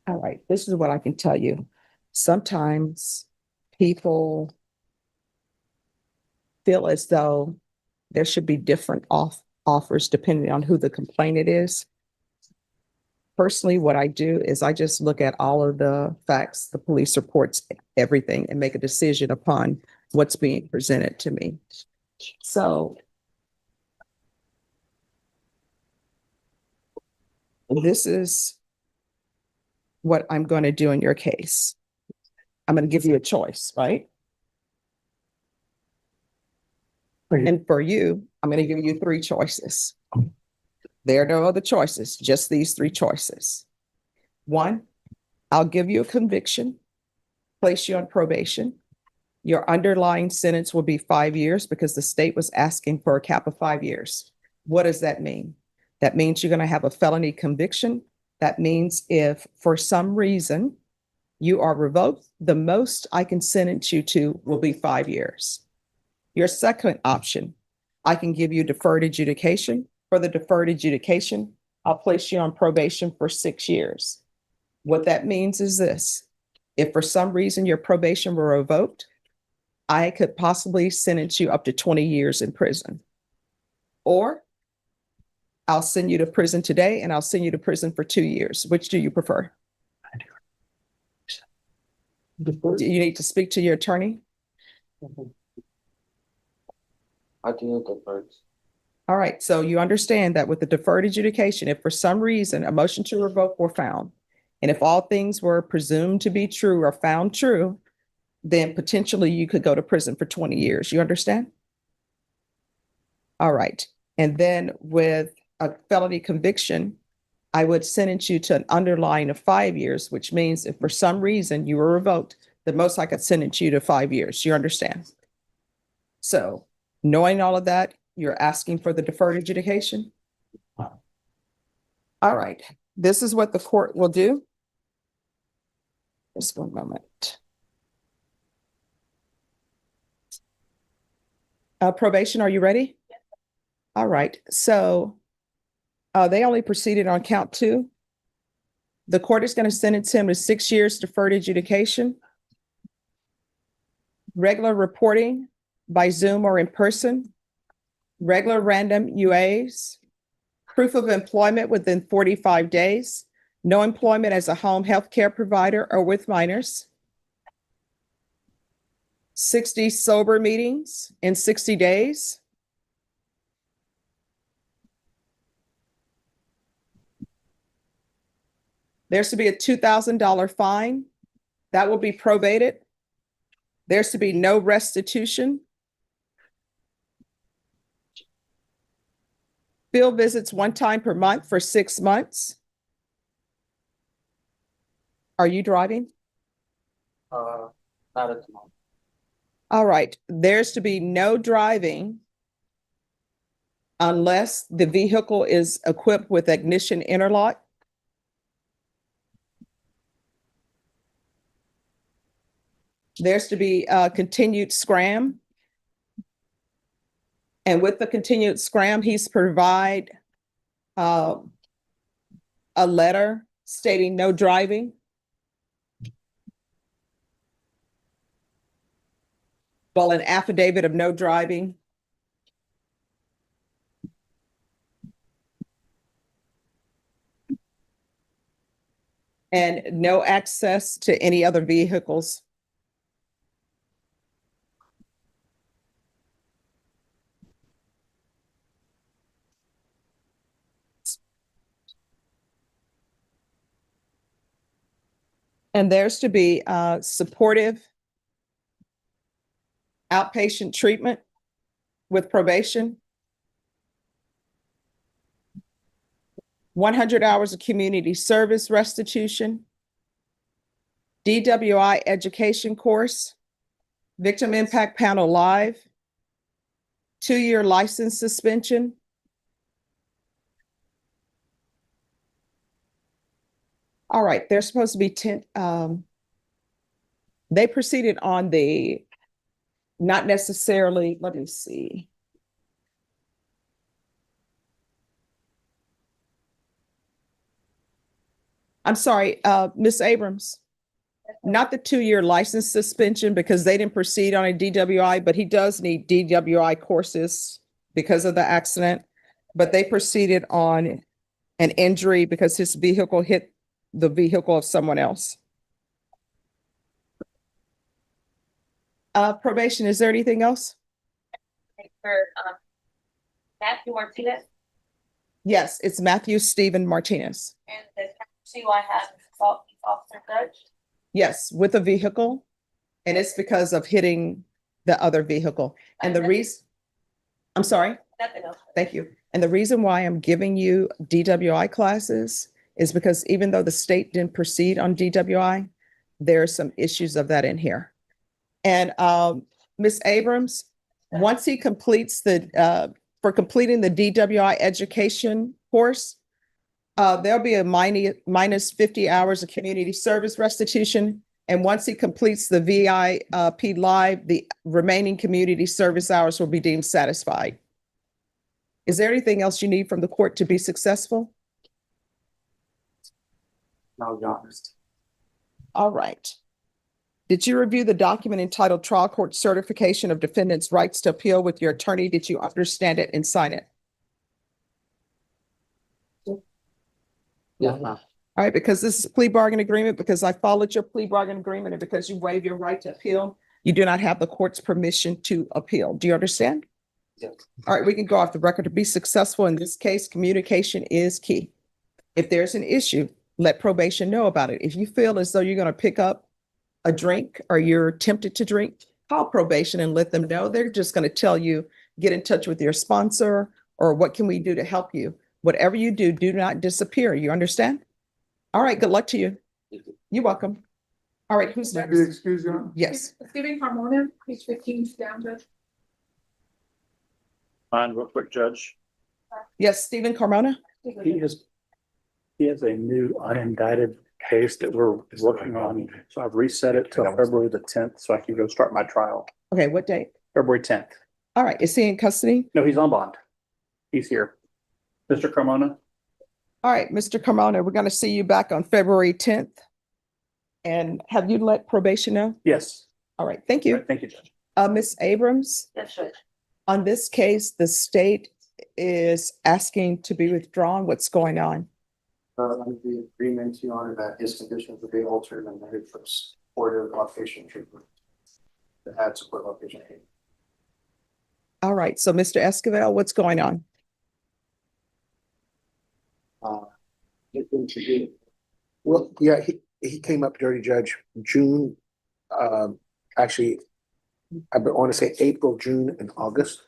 All right, this is what I can tell you. Sometimes people feel as though there should be different offers depending on who the complainant is. Personally, what I do is I just look at all of the facts, the police reports, everything, and make a decision upon what's being presented to me. So this is what I'm going to do in your case. I'm going to give you a choice, right? And for you, I'm going to give you 3 choices. There are no other choices, just these 3 choices. 1, I'll give you a conviction, place you on probation. Your underlying sentence will be 5 years because the state was asking for a cap of 5 years. What does that mean? That means you're going to have a felony conviction. That means if for some reason you are revoked, the most I can sentence you to will be 5 years. Your second option, I can give you deferred adjudication. For the deferred adjudication, I'll place you on probation for 6 years. What that means is this: if for some reason your probation were revoked, I could possibly sentence you up to 20 years in prison. Or I'll send you to prison today and I'll send you to prison for 2 years. Which do you prefer? Do you need to speak to your attorney? I do the first. All right, so you understand that with the deferred adjudication, if for some reason a motion to revoke were found, and if all things were presumed to be true or found true, then potentially you could go to prison for 20 years. You understand? All right. And then with a felony conviction, I would sentence you to an underlying of 5 years, which means if for some reason you were revoked, the most I could sentence you to 5 years. You understand? So knowing all of that, you're asking for the deferred adjudication? All right. This is what the court will do. Just one moment. Probation, are you ready? Yes. All right. So they only proceeded on count 2. The court is going to sentence him to 6 years deferred adjudication, regular reporting by Zoom or in person, regular random UAs, proof of employment within 45 days, no employment as a home health care provider or with minors, 60 sober meetings in 60 days, there's to be a $2,000 fine that will be probated. There's to be no restitution. Field visits 1 time per month for 6 months. Are you driving? Not at the moment. All right, there's to be no driving unless the vehicle is equipped with ignition interlock. There's to be a continued scram. And with the continued scram, he's provide a letter stating no driving. Well, an affidavit of no driving. And no access to any other vehicles. And there's to be supportive outpatient treatment with probation. 100 hours of community service restitution. DWI education course. Victim Impact Panel Live. 2-year license suspension. All right, they're supposed to be 10. They proceeded on the, not necessarily, let me see. I'm sorry, Ms. Abrams, not the 2-year license suspension because they didn't proceed on a DWI, but he does need DWI courses because of the accident. But they proceeded on an injury because his vehicle hit the vehicle of someone else. Probation, is there anything else? For Matthew Martinez Yes, it's Matthew Stephen Martinez. and the two I have Officer Judge. Yes, with a vehicle. And it's because of hitting the other vehicle. And the reason, I'm sorry, Nothing else. thank you. And the reason why I'm giving you DWI classes is because even though the state didn't proceed on DWI, there are some issues of that in here. And Ms. Abrams, once he completes for completing the DWI education course, there'll be a minus 50 hours of community service restitution. And once he completes the VIP Live, the remaining community service hours will be deemed satisfied. Is there anything else you need from the court to be successful? I'll be honest. All right. Did you review the document entitled Trial Court Certification of Defendant's Rights to Appeal with your attorney? Did you understand it and sign it? Yeah. All right, because this is a plea bargain agreement, because I followed your plea bargain agreement, and because you waive your right to appeal, you do not have the court's permission to appeal. Do you understand? Yes. All right, we can go off the record. To be successful in this case, communication is key. If there's an issue, let probation know about it. If you feel as though you're going to pick up a drink or you're tempted to drink, call probation and let them know. They're just going to tell you, get in touch with your sponsor, or what can we do to help you? Whatever you do, do not disappear. You understand? All right, good luck to you. You're welcome. All right, who's Maybe next? excuse you. Yes, Stephen Carmona, page 15, down, Judge. Fine, real quick, Judge. yes, Stephen Carmona. He has a new unindicted case that we're working on. So I've reset it till February the 10th, so I can go start my trial. Okay, what date? February 10th. All right, is he in custody? No, he's on bond. He's here. Mr. Carmona? All right, Mr. Carmona, we're going to see you back on February 10th. And have you let probation know? Yes. All right, thank All you. right, thank you, Judge. Ms. Abrams, Yes, Judge. on this case, the state is asking to be withdrawn. What's going on? Under the agreement, Your Honor, that his conditions would be altered and headed for supportive outpatient treatment. To add support outpatient treatment. All right, so Mr. Esquivel, what's going on? Well, yeah, he came up, Dirty Judge, June, actually, I want to say April, June, and August.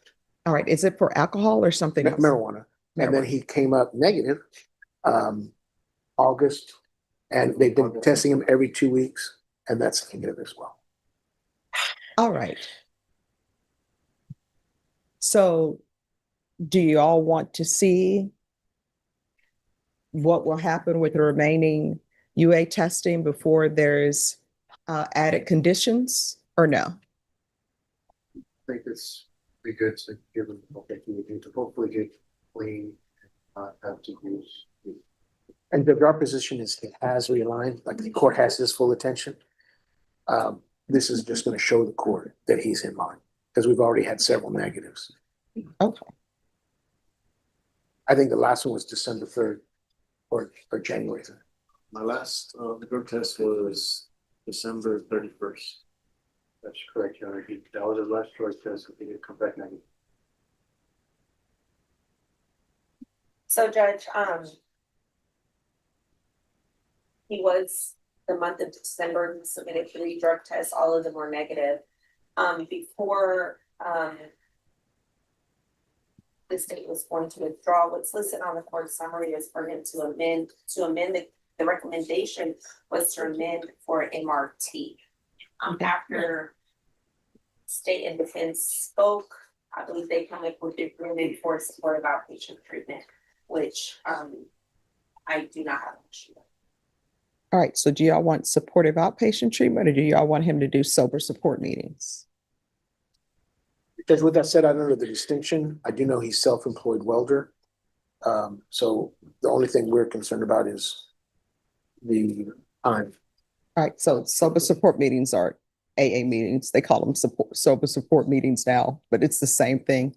All right, is it for alcohol or something else? Marijuana. And then he came up negative, August, and they've been testing him every 2 weeks, and that's negative as well. All right. So do you all want to see what will happen with the remaining UA testing before there's added conditions or no? I think it's be good to give them the opportunity to hopefully get clean, have to use. And our position is it has realigned, like the court has his full attention. This is just gonna show the court that he's in line, because we've already had several negatives. Okay. I think the last one was December 3rd or January 3rd. My last drug test was December 31st. That's correct, Your Honor. That was his last drug test. He did come back negative. So Judge, he was the month of December, he submitted 3 drug tests, all of them were negative. Before the state was going to withdraw, what's listed on the court summary is for him to amend the recommendation was to amend for MRT. After state and defense spoke, I believe they come up with the agreement for support of outpatient treatment, which I do not have an issue with. All right, so do y'all want supportive outpatient treatment or do y'all want him to do sober support meetings? Because with that said, I don't know the distinction. I do know he's self-employed welder. So the only thing we're concerned about is the time. All right, so sober support meetings are AA meetings. They call them sober support meetings now, but it's the same thing.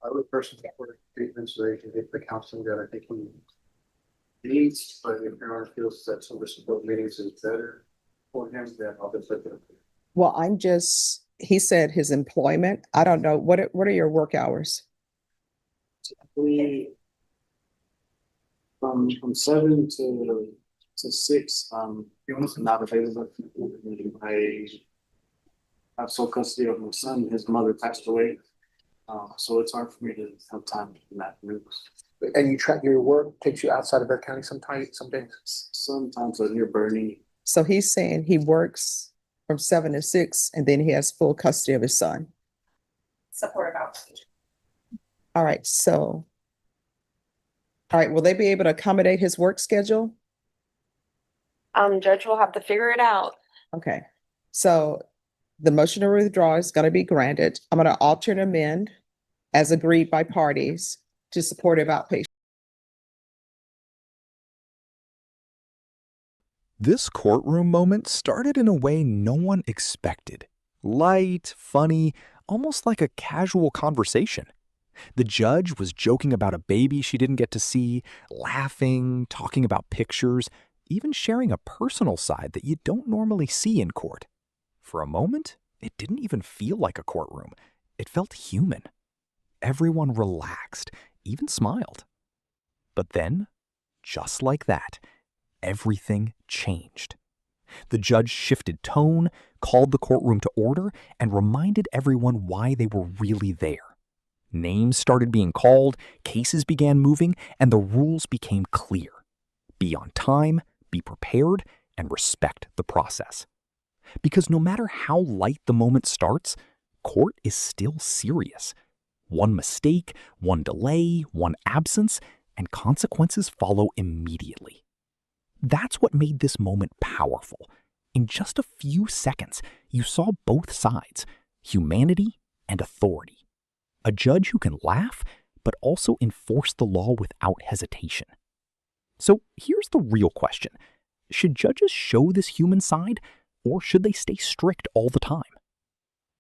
I would personally support treatment so they can get the counseling that I think he needs, but if Your Honor feels that some of the support meetings is better for him, then I'll just look at it. Well, he said his employment. I don't know. What are your work hours? We from 7 to 6, not available. I have sole custody of my son. His mother passed away. So it's hard for me to have time in that news. And you track your work takes you outside of Bexar County sometimes, some days? Sometimes near Bernie. So he's saying he works from 7 to 6 and then he has full custody of his son. Support of outpatient. All right, so. All right, will they be able to accommodate his work schedule? Judge will have to figure it out. Okay, so the motion to withdraw is going to be granted. I'm going to alter and amend as agreed by parties to supportive outpatient. This courtroom moment started in a way no one expected. Light, funny, almost like a casual conversation. The judge was joking about a baby she didn't get to see, laughing, talking about pictures, even sharing a personal side that you don't normally see in court. For a moment, it didn't even feel like a courtroom. It felt human. Everyone relaxed, even smiled. But then, just like that, everything changed. The judge shifted tone, called the courtroom to order, and reminded everyone why they were really there. Names started being called, cases began moving, and the rules became clear. Be on time, be prepared, and respect the process. Because no matter how light the moment starts, court is still serious. One mistake, one delay, one absence, and consequences follow immediately. That's what made this moment powerful. In just a few seconds, you saw both sides, humanity and authority. A judge who can laugh, but also enforce the law without hesitation. So here's the real question. Should judges show this human side, or should they stay strict all the time?